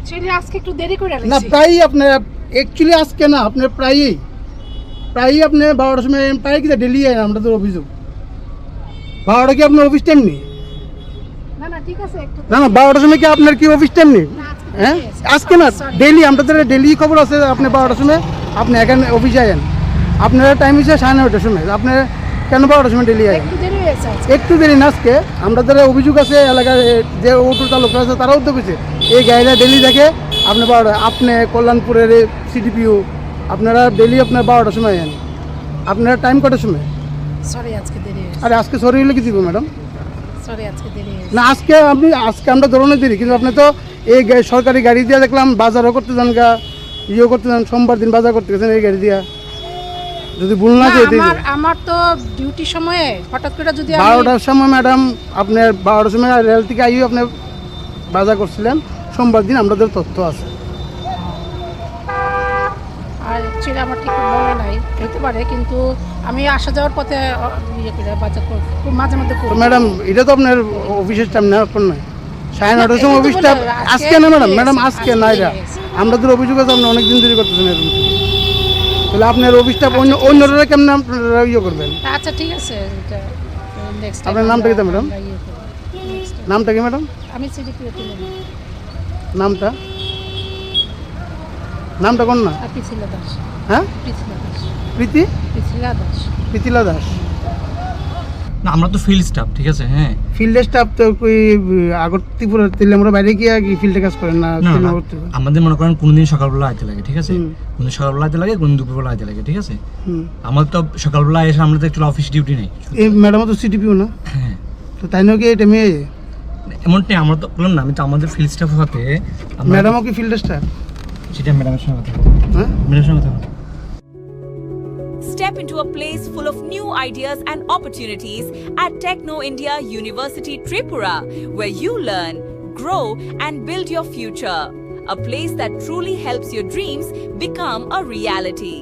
Actually আজকে একটু দেরি করে না আইছি প্রায়ই আপনার অ্যাকচুয়ালি আজকে না আপনার প্রায়ই আপনি 12টার সময় প্রায় কি ডেলি আমরা তো অভিযোগ 12টা কি আপনার অফিস টাইম নেই? না ঠিক আছে একটু না 12টার সময় কি আপনার কি অফিস টাইম নেই? না, আজকে হ্যাঁ দেরি আছে। আজকে না Sorry. ডেলি আমাদের ডেলি খবর আছে আপনি 12টার সময় আপনি এখানে অফিসে আছেন, আপনার টাইম হচ্ছে 9:30টার সময়, আপনি কেন 12টার সময় ডেলি আছেন? একটু দেরি হয়েছে আজকে। একটু দেরি না আজকে আমাদের অভিযোগ আছে এলাকার যে অটো চালকরা আছে তারাও তো পেয়েছে এই গাড়িটা ডেলি দেখে আপনি 12টা আপনি কল্যাণপুরের সিডিপিও আপনারা ডেলি আপনার 12টার সময় আছেন, আপনারা টাইম কটার সময়? সরি আজকে দেরি হয়েছে আরে আজকে সরি হলে কি দিব ম্যাডাম? সরি আজকে দেরি হয়েছে না আজকে আমরা ধরনের দেরি কিন্তু আপনি তো এই সরকারি গাড়ি দিয়ে দেখলাম বাজারও করতে যান করতে যান সোমবার দিন বাজার করতে গেছেন এই গাড়ি দিয়া, যদি ভুল না না, দিয়ে আমার তো ডিউটি সময়ে হঠাৎ করে যদি আমি 12টার সময় ম্যাডাম আপনার 12টার সময় রেল থেকে আইও আপনি বাজার করছিলেন সোমবার দিন আমাদের তথ্য আছে। আর অ্যাকচুয়ালি আমার ঠিক মনে নাই হতে পারে কিন্তু আমি আসা যাওয়ার পথে করে বাজার খুব মাঝে মধ্যে তো করি ম্যাডাম এটা তো আপনার অফিসের টাইম না আপনার নয় 9:30টার সময় এই তো অফিসটা বললাম, আজকে না ম্যাডাম ম্যাডাম আজকে আজকে না এটা দেরি হয়েছে। আমাদের অভিযোগ আছে আপনি অনেক দিন দেরি করতেছেন এরকম, তাহলে আপনার অফিসটা অন্যরা কেমন আপনারা করবেন? আচ্ছা ঠিক আছে এটা নেক্সট আপনার নামটা কি ম্যাডাম? নামটা কি ম্যাডাম? আমি সিডিপিও তুলে নিই নামটা কোন না? আর পিছিলা দাস হ্যাঁ পিছিলা দাস প্রীতিলা দাস। না আমরা তো ফিল্ড স্টাফ, ঠিক আছে। হ্যাঁ ফিল্ডের স্টাফ তো কই আগর ত্রিপুরা তেলে আমরা বাইরে গিয়ে কি ফিল্ডে কাজ করেন না? না, না, তৃণমূল থেকে? আমাদের মনে করেন কোনদিন সকালবেলা আইতে লাগে, ঠিক আছে। হুম। কোনদিন সকালবেলা আইতে লাগে, কোনদিন দুপুরবেলা আইতে লাগে, ঠিক আছে। হুম। আমাদের তো সকালবেলা এসে আমরা তো একটু অফিস ডিউটি নেই। এই ম্যাডাম তো সিটিপিও না, হ্যাঁ তো তাই নাকি এটা মেয়ে এমনটাই আমরা তো বললাম না, আমি তো আমাদের ফিল্ড স্টাফ হতে ম্যাডামও কি ফিল্ডের স্টাফ? সেটা ম্যাডামের সঙ্গে কথা বলবো। হ্যাঁ ম্যাডামের সঙ্গে কথা বলবো। Step into a place full of new ideas and opportunities at Techno India University Tripura, where you learn, grow, and build your future. A place that truly helps your dreams become a reality.